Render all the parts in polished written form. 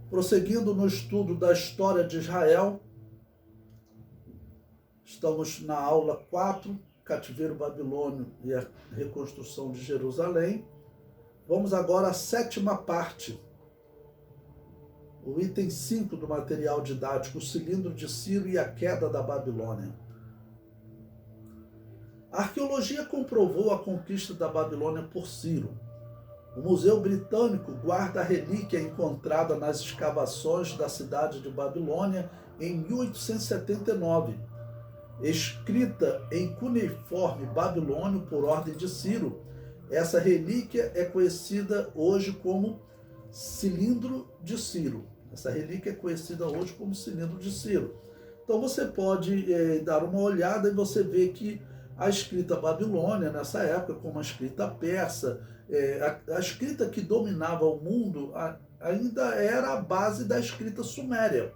Prosseguindo no estudo da história de Israel, estamos na aula 4, Cativeiro Babilônio e a reconstrução de Jerusalém. Vamos agora à sétima parte, o item 5 do material didático, o cilindro de Ciro e a queda da Babilônia. A arqueologia comprovou a conquista da Babilônia por Ciro. O Museu Britânico guarda a relíquia encontrada nas escavações da cidade de Babilônia em 1879, escrita em cuneiforme babilônio por ordem de Ciro. Essa relíquia é conhecida hoje como cilindro de Ciro. Essa relíquia é conhecida hoje como cilindro de Ciro. Então você pode dar uma olhada e você vê que a escrita babilônia, nessa época, como a escrita persa, a escrita que dominava o mundo ainda era a base da escrita suméria.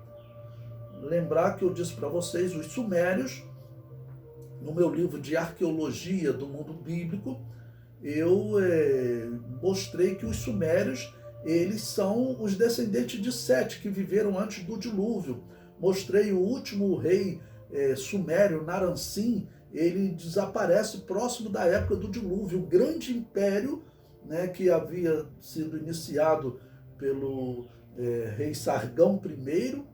Lembrar que eu disse para vocês, os sumérios, no meu livro de arqueologia do mundo bíblico, eu mostrei que os sumérios, eles são os descendentes de Sete, que viveram antes do dilúvio. Mostrei o último rei sumério, Naram-Sin, ele desaparece próximo da época do dilúvio. O grande império, né, que havia sido iniciado pelo rei Sargão I,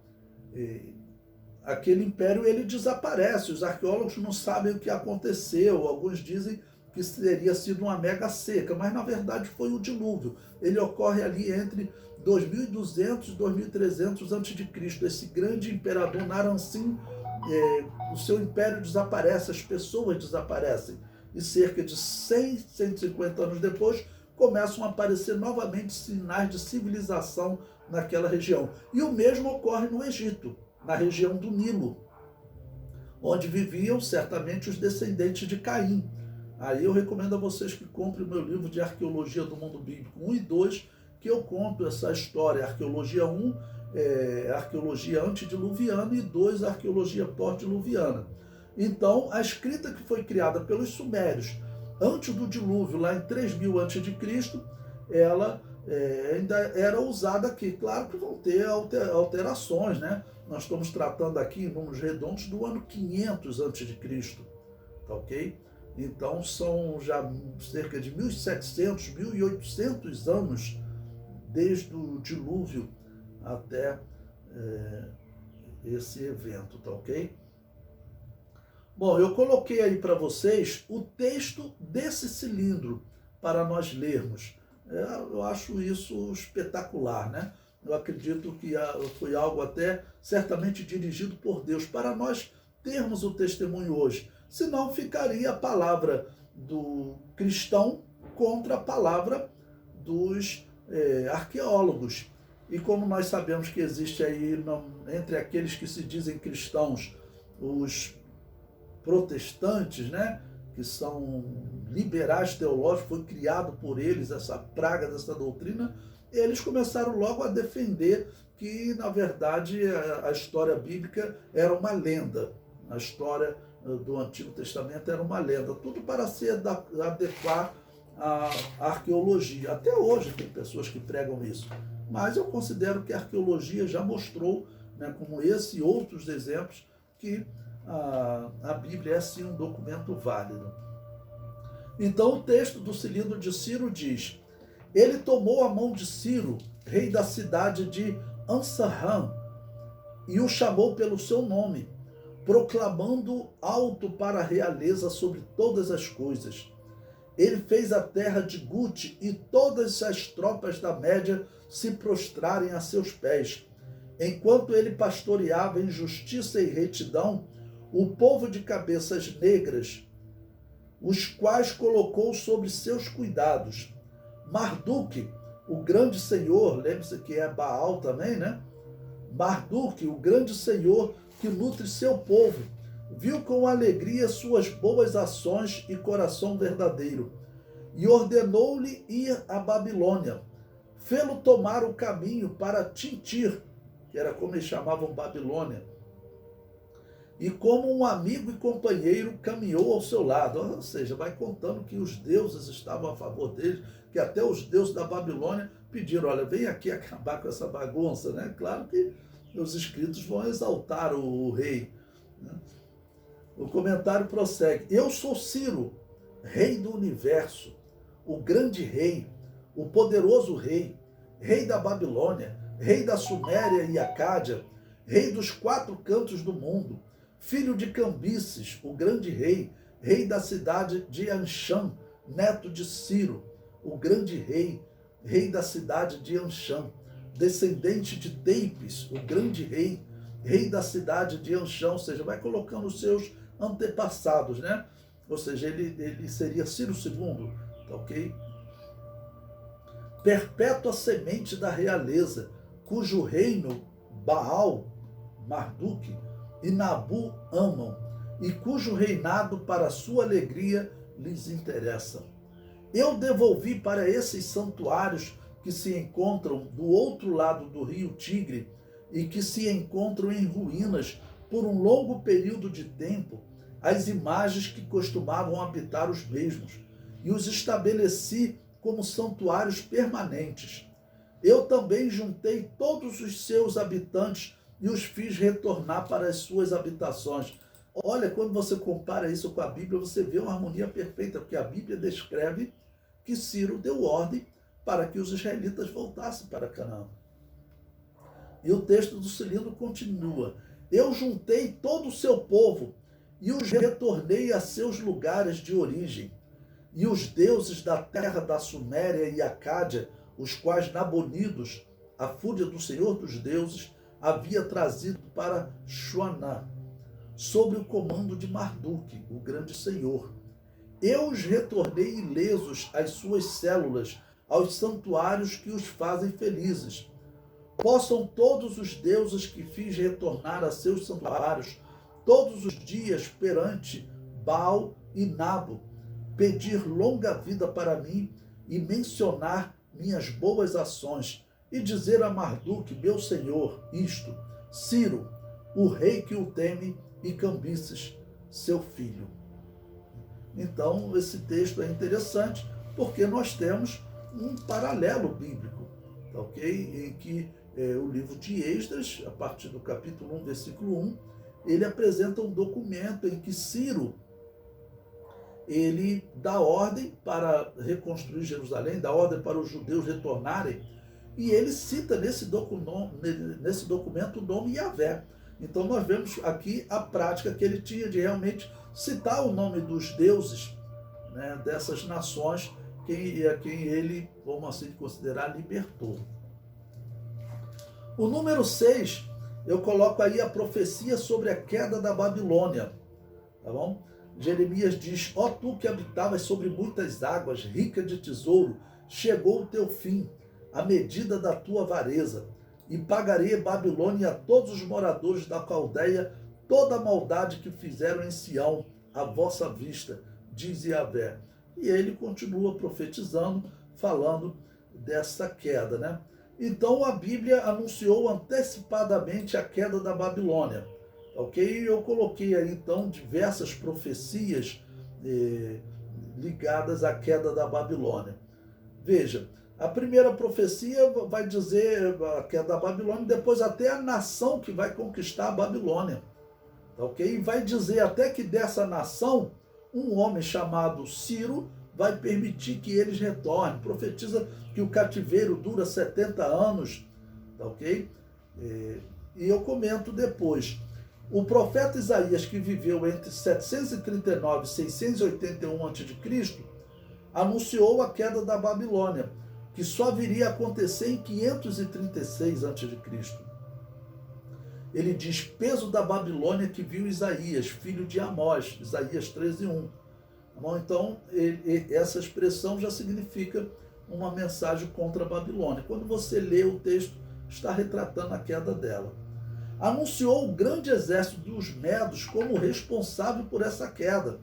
aquele império ele desaparece. Os arqueólogos não sabem o que aconteceu. Alguns dizem que teria sido uma mega seca, mas na verdade foi o dilúvio. Ele ocorre ali entre 2200 e 2300 a.C. Esse grande imperador Naram-Sin, o seu império desaparece, as pessoas desaparecem. E cerca de 100, 150 anos depois, começam a aparecer novamente sinais de civilização naquela região. E o mesmo ocorre no Egito, na região do Nilo, onde viviam certamente os descendentes de Caim. Aí eu recomendo a vocês que comprem o meu livro de Arqueologia do Mundo Bíblico 1 e 2, que eu conto essa história. Arqueologia 1, arqueologia antediluviana, e 2, arqueologia pós-diluviana. Então, a escrita que foi criada pelos sumérios antes do dilúvio, lá em 3000 a.C., ela ainda era usada aqui. Claro que vão ter alterações, né? Nós estamos tratando aqui em números redondos do ano 500 a.C., tá ok? Então são já cerca de 1700, 1800 anos desde o dilúvio até esse evento, tá ok? Bom, eu coloquei aí para vocês o texto desse cilindro para nós lermos. Eu acho isso espetacular, né? Eu acredito que foi algo até certamente dirigido por Deus para nós termos o testemunho hoje. Senão ficaria a palavra do cristão contra a palavra dos arqueólogos. E como nós sabemos que existe aí, entre aqueles que se dizem cristãos, os protestantes, né, que são liberais teológicos, foi criado por eles essa praga dessa doutrina, eles começaram logo a defender que, na verdade, a história bíblica era uma lenda. A história do Antigo Testamento era uma lenda. Tudo para se adequar à arqueologia. Até hoje tem pessoas que pregam isso. Mas eu considero que a arqueologia já mostrou, né, como esse e outros exemplos, que a Bíblia é sim um documento válido. Então o texto do cilindro de Ciro diz: ele tomou a mão de Ciro, rei da cidade de Ansarham, e o chamou pelo seu nome, proclamando alto para a realeza sobre todas as coisas. Ele fez a terra de Gute e todas as tropas da Média se prostrarem a seus pés. Enquanto ele pastoreava em justiça e retidão o povo de cabeças negras, os quais colocou sob seus cuidados. Marduk, o grande senhor, lembre-se que é Baal também, né? Marduk, o grande senhor que nutre seu povo, viu com alegria suas boas ações e coração verdadeiro, e ordenou-lhe ir à Babilônia. Fê-lo tomar o caminho para Tintir, que era como eles chamavam Babilônia, e como um amigo e companheiro caminhou ao seu lado. Ou seja, vai contando que os deuses estavam a favor deles, que até os deuses da Babilônia pediram, olha, vem aqui acabar com essa bagunça, né? Claro que os escritos vão exaltar o rei, né? O comentário prossegue: eu sou Ciro, rei do universo, o grande rei, o poderoso rei, rei da Babilônia, rei da Suméria e Acádia, rei dos 4 cantos do mundo, filho de Cambises, o grande rei, rei da cidade de Anchã, neto de Ciro, o grande rei, rei da cidade de Anchã, descendente de Teipes, o grande rei, rei da cidade de Anchã, ou seja, vai colocando os seus antepassados, né? Ou seja, ele seria Ciro II, tá ok? Perpétua semente da realeza, cujo reino Baal, Marduk e Nabu amam, e cujo reinado para sua alegria lhes interessa. Eu devolvi para esses santuários que se encontram do outro lado do rio Tigre e que se encontram em ruínas por um longo período de tempo, as imagens que costumavam habitar os mesmos, e os estabeleci como santuários permanentes. Eu também juntei todos os seus habitantes e os fiz retornar para as suas habitações. Olha, quando você compara isso com a Bíblia, você vê uma harmonia perfeita, porque a Bíblia descreve que Ciro deu ordem para que os israelitas voltassem para Canaã. E o texto do cilindro continua: eu juntei todo o seu povo e os retornei a seus lugares de origem. E os deuses da terra da Suméria e Acádia, os quais Nabonidos, a fúria do Senhor dos deuses, havia trazido para Xuaná, sob o comando de Marduk, o grande senhor. Eu os retornei ilesos às suas células, aos santuários que os fazem felizes. Possam todos os deuses que fiz retornar a seus santuários, todos os dias perante Baal e Nabo, pedir longa vida para mim e mencionar minhas boas ações, e dizer a Marduk, meu senhor, isto: Ciro, o rei que o teme, e Cambises, seu filho. Então, esse texto é interessante, porque nós temos um paralelo bíblico, tá ok? Em que o livro de Esdras, a partir do capítulo 1, versículo 1, ele apresenta um documento em que Ciro, ele dá ordem para reconstruir Jerusalém, dá ordem para os judeus retornarem, e ele cita nesse documento o nome Yahvé. Então nós vemos aqui a prática que ele tinha de realmente citar o nome dos deuses, né, dessas nações a quem ele, vamos assim considerar, libertou. O número 6, eu coloco aí a profecia sobre a queda da Babilônia, tá bom? Jeremias diz: ó tu que habitavas sobre muitas águas, rica de tesouro, chegou o teu fim, a medida da tua avareza, e pagarei Babilônia a todos os moradores da Caldeia toda a maldade que fizeram em Sião, à vossa vista, diz Yahvé. E ele continua profetizando, falando dessa queda, né? Então a Bíblia anunciou antecipadamente a queda da Babilônia, ok? Eu coloquei aí então diversas profecias ligadas à queda da Babilônia. Veja, a primeira profecia vai dizer a queda da Babilônia, depois até a nação que vai conquistar a Babilônia, ok? E vai dizer até que dessa nação, um homem chamado Ciro vai permitir que eles retornem. Profetiza que o cativeiro dura 70 anos, ok? E eu comento depois. O profeta Isaías, que viveu entre 739 e 681 a.C., anunciou a queda da Babilônia, que só viria a acontecer em 536 a.C. Ele diz: peso da Babilônia que viu Isaías, filho de Amós, Isaías 13:1. Então, essa expressão já significa uma mensagem contra a Babilônia. Quando você lê o texto, está retratando a queda dela. Anunciou o grande exército dos medos como responsável por essa queda.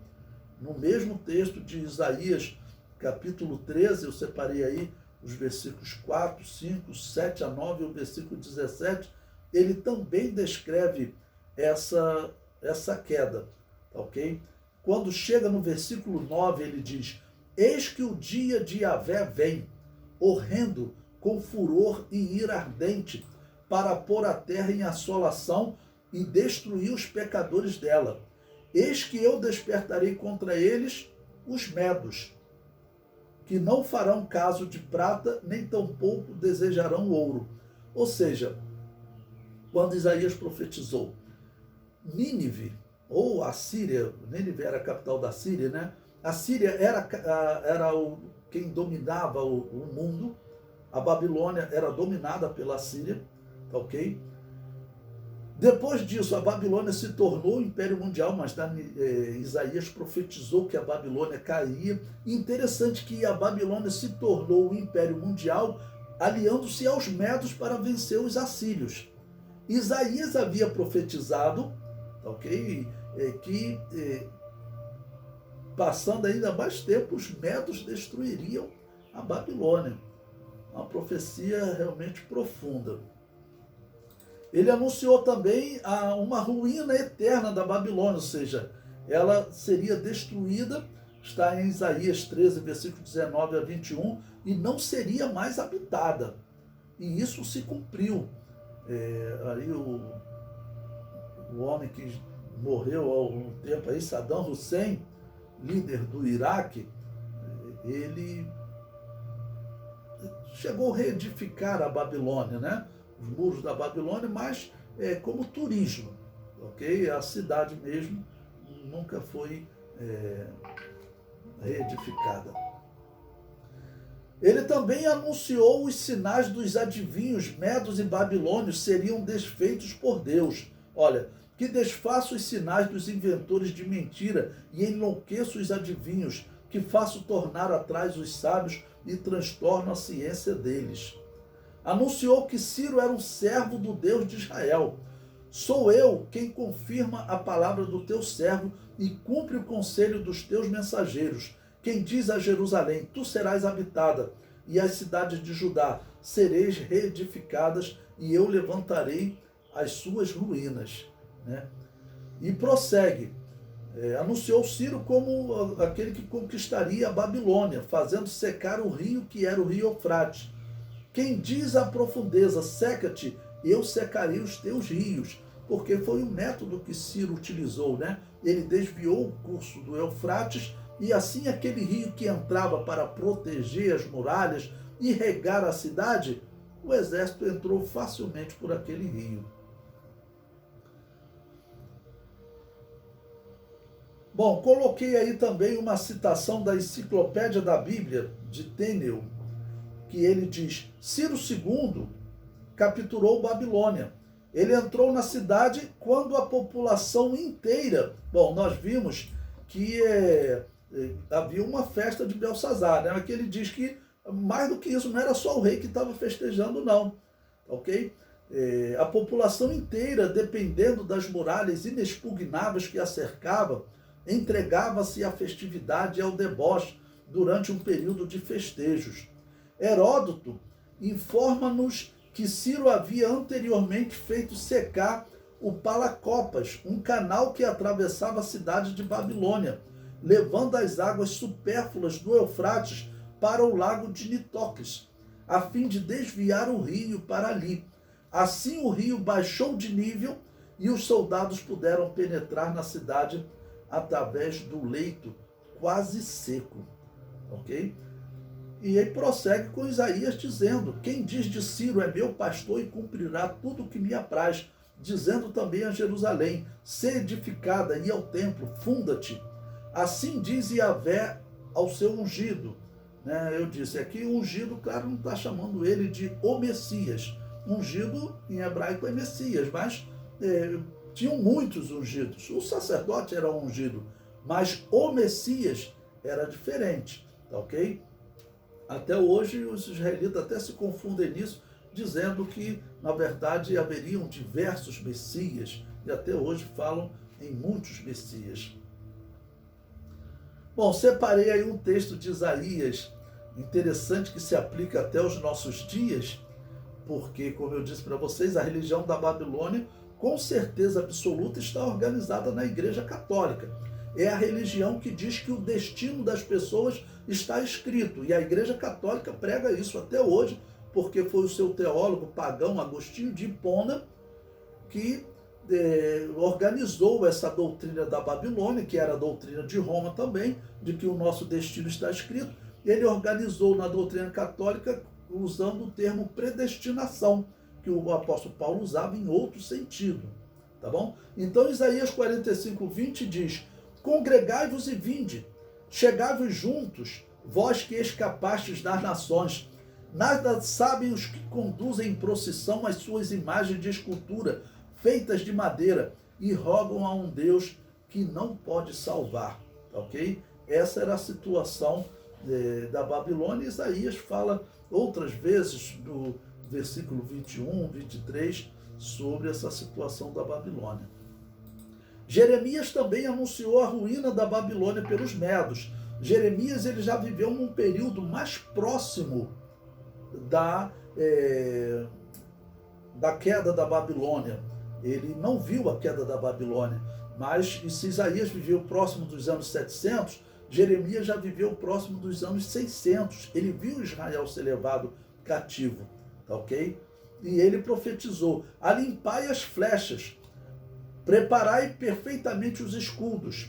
No mesmo texto de Isaías, capítulo 13, eu separei aí os versículos 4, 5, 7 a 9 e o versículo 17, ele também descreve essa queda, ok? Quando chega no versículo 9, ele diz: eis que o dia de Yahvé vem, horrendo com furor e ira ardente, para pôr a terra em assolação e destruir os pecadores dela. Eis que eu despertarei contra eles os medos, que não farão caso de prata, nem tampouco desejarão ouro. Ou seja, quando Isaías profetizou, Nínive, ou a Síria, Nínive era a capital da Síria, né? A Síria era quem dominava o mundo, a Babilônia era dominada pela Síria, ok? Depois disso, a Babilônia se tornou o Império Mundial, mas Isaías profetizou que a Babilônia cairia. E interessante que a Babilônia se tornou o Império Mundial, aliando-se aos medos para vencer os assírios. Isaías havia profetizado, ok, que passando ainda mais tempo, os medos destruiriam a Babilônia. Uma profecia realmente profunda. Ele anunciou também uma ruína eterna da Babilônia, ou seja, ela seria destruída, está em Isaías 13, versículo 19 a 21, e não seria mais habitada. E isso se cumpriu. Aí o homem que morreu há algum tempo aí, Saddam Hussein, líder do Iraque, ele chegou a reedificar a Babilônia, né? Os muros da Babilônia, mas como turismo, ok? A cidade mesmo nunca foi reedificada. Ele também anunciou os sinais dos adivinhos medos e babilônios seriam desfeitos por Deus. Olha, que desfaça os sinais dos inventores de mentira e enlouqueça os adivinhos, que faço tornar atrás os sábios e transtorno a ciência deles. Anunciou que Ciro era um servo do Deus de Israel. Sou eu quem confirma a palavra do teu servo e cumpre o conselho dos teus mensageiros. Quem diz a Jerusalém, tu serás habitada, e as cidades de Judá sereis reedificadas, e eu levantarei as suas ruínas. Né? E prossegue. Anunciou Ciro como aquele que conquistaria a Babilônia, fazendo secar o rio que era o rio Eufrates. Quem diz à profundeza, seca-te, eu secarei os teus rios, porque foi o método que Ciro utilizou, né? Ele desviou o curso do Eufrates e assim aquele rio que entrava para proteger as muralhas e regar a cidade, o exército entrou facilmente por aquele rio. Bom, coloquei aí também uma citação da Enciclopédia da Bíblia, de Tênel, que ele diz, Ciro II capturou Babilônia. Ele entrou na cidade quando a população inteira... Bom, nós vimos que havia uma festa de Belsazar, né? Mas que ele diz que, mais do que isso, não era só o rei que estava festejando, não. Ok? A população inteira, dependendo das muralhas inexpugnáveis que a cercavam, entregava-se à festividade e ao deboche durante um período de festejos. Heródoto informa-nos que Ciro havia anteriormente feito secar o Palacopas, um canal que atravessava a cidade de Babilônia, levando as águas supérfluas do Eufrates para o lago de Nitoques, a fim de desviar o rio para ali. Assim o rio baixou de nível e os soldados puderam penetrar na cidade através do leito quase seco. Ok? E ele prossegue com Isaías dizendo, quem diz de Ciro é meu pastor e cumprirá tudo o que me apraz, dizendo também a Jerusalém, sê edificada e ao templo, funda-te. Assim diz Yahvé ao seu ungido. Né? Eu disse aqui, ungido, claro, não está chamando ele de o Messias. Ungido em hebraico é Messias, mas tinham muitos ungidos. O sacerdote era ungido, mas o Messias era diferente, tá ok? Até hoje os israelitas até se confundem nisso, dizendo que, na verdade, haveriam diversos Messias, e até hoje falam em muitos Messias. Bom, separei aí um texto de Isaías, interessante, que se aplica até aos nossos dias, porque, como eu disse para vocês, a religião da Babilônia, com certeza absoluta, está organizada na Igreja Católica. É a religião que diz que o destino das pessoas está escrito. E a Igreja Católica prega isso até hoje, porque foi o seu teólogo pagão, Agostinho de Hipona, que organizou essa doutrina da Babilônia, que era a doutrina de Roma também, de que o nosso destino está escrito. Ele organizou na doutrina católica usando o termo predestinação, que o apóstolo Paulo usava em outro sentido. Tá bom? Então Isaías 45:20 diz: congregai-vos e vinde, chegai-vos juntos, vós que escapastes das nações. Nada sabem os que conduzem em procissão as suas imagens de escultura, feitas de madeira, e rogam a um Deus que não pode salvar. Ok? Essa era a situação da Babilônia. Isaías fala outras vezes, do versículo 21, 23, sobre essa situação da Babilônia. Jeremias também anunciou a ruína da Babilônia pelos medos. Jeremias ele já viveu num período mais próximo da queda da Babilônia. Ele não viu a queda da Babilônia, mas se Isaías viveu próximo dos anos 700, Jeremias já viveu próximo dos anos 600. Ele viu Israel ser levado cativo, tá ok? E ele profetizou: alimpai as flechas, preparai perfeitamente os escudos.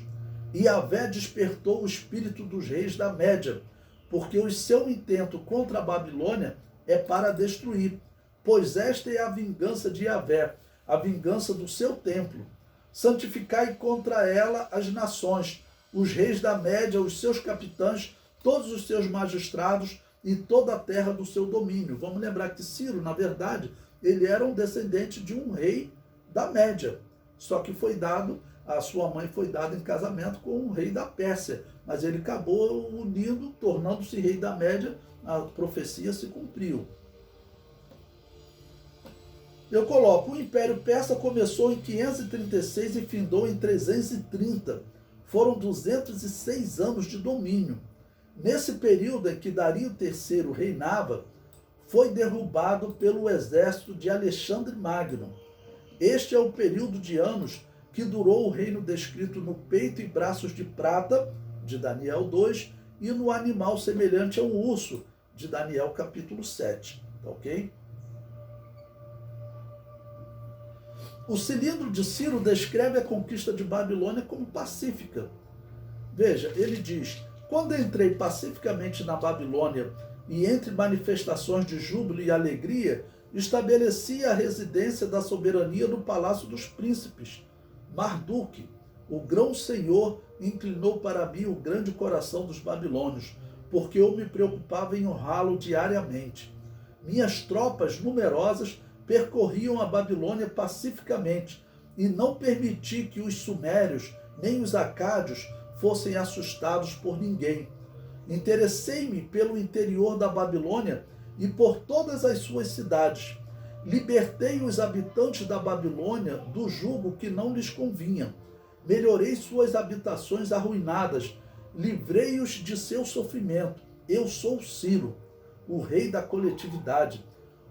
E Yahvé despertou o espírito dos reis da Média, porque o seu intento contra a Babilônia é para destruir, pois esta é a vingança de Yahvé, a vingança do seu templo. Santificai contra ela as nações, os reis da Média, os seus capitães, todos os seus magistrados e toda a terra do seu domínio. Vamos lembrar que Ciro, na verdade, ele era um descendente de um rei da Média, só que a sua mãe foi dada em casamento com um rei da Pérsia, mas ele acabou unindo, tornando-se rei da Média, a profecia se cumpriu. Eu coloco: o Império Persa começou em 536 e findou em 330. Foram 206 anos de domínio. Nesse período em que Dario III reinava, foi derrubado pelo exército de Alexandre Magno. Este é o período de anos que durou o reino descrito no peito e braços de prata, de Daniel 2, e no animal semelhante a um urso, de Daniel capítulo 7. Tá ok? O cilindro de Ciro descreve a conquista de Babilônia como pacífica. Veja, ele diz: quando entrei pacificamente na Babilônia e entre manifestações de júbilo e alegria, estabeleci a residência da soberania no palácio dos príncipes. Marduk, o grão-senhor, inclinou para mim o grande coração dos babilônios, porque eu me preocupava em honrá-lo diariamente. Minhas tropas numerosas percorriam a Babilônia pacificamente, e não permiti que os sumérios nem os acádios fossem assustados por ninguém. Interessei-me pelo interior da Babilônia e por todas as suas cidades. Libertei os habitantes da Babilônia do jugo que não lhes convinha. Melhorei suas habitações arruinadas. Livrei-os de seu sofrimento. Eu sou Ciro, o rei da coletividade,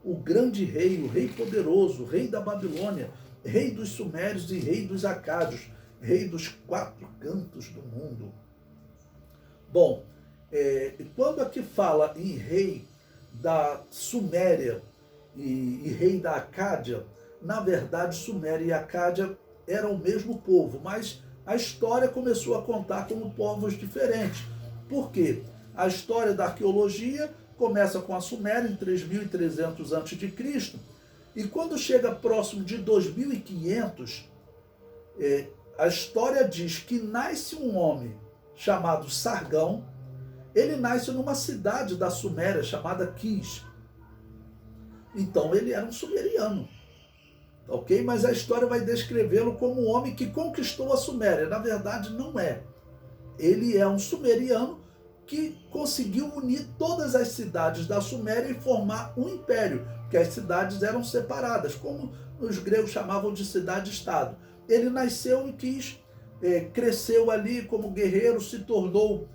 o grande rei, o rei poderoso, rei da Babilônia, rei dos sumérios e rei dos acádios, rei dos 4 cantos do mundo. Bom, quando aqui fala em rei da Suméria e rei da Acádia, na verdade Suméria e Acádia eram o mesmo povo, mas a história começou a contar como povos diferentes. Por quê? A história da arqueologia começa com a Suméria em 3.300 a.C., e quando chega próximo de 2.500, a história diz que nasce um homem chamado Sargão. Ele nasce numa cidade da Suméria chamada Quis. Então ele era um sumeriano, ok? Mas a história vai descrevê-lo como um homem que conquistou a Suméria. Na verdade, não é. Ele é um sumeriano que conseguiu unir todas as cidades da Suméria e formar um império, porque as cidades eram separadas, como os gregos chamavam de cidade-estado. Ele nasceu em Quis, cresceu ali como guerreiro, se tornou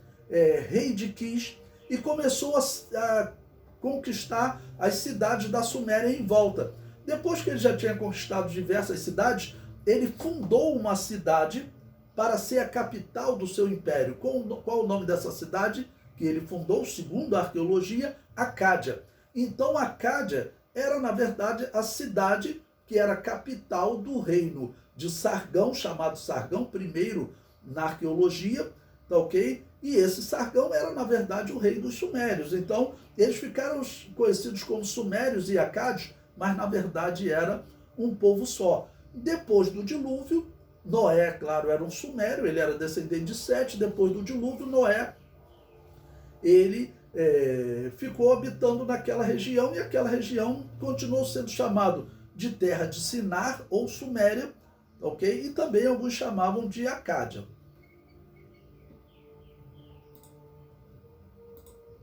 rei de Quis e começou a conquistar as cidades da Suméria em volta. Depois que ele já tinha conquistado diversas cidades, ele fundou uma cidade para ser a capital do seu império. Qual o nome dessa cidade que ele fundou, segundo a arqueologia? Acádia. Então Acádia era, na verdade, a cidade que era capital do reino de Sargão, chamado Sargão I na arqueologia, tá ok? E esse Sargão era, na verdade, o rei dos sumérios. Então, eles ficaram conhecidos como sumérios e acádios, mas, na verdade, era um povo só. Depois do dilúvio, Noé, claro, era um sumério, ele era descendente de Sete. Depois do dilúvio, Noé, ele ficou habitando naquela região, e aquela região continuou sendo chamado de terra de Sinar ou Suméria, ok? E também alguns chamavam de Acádia.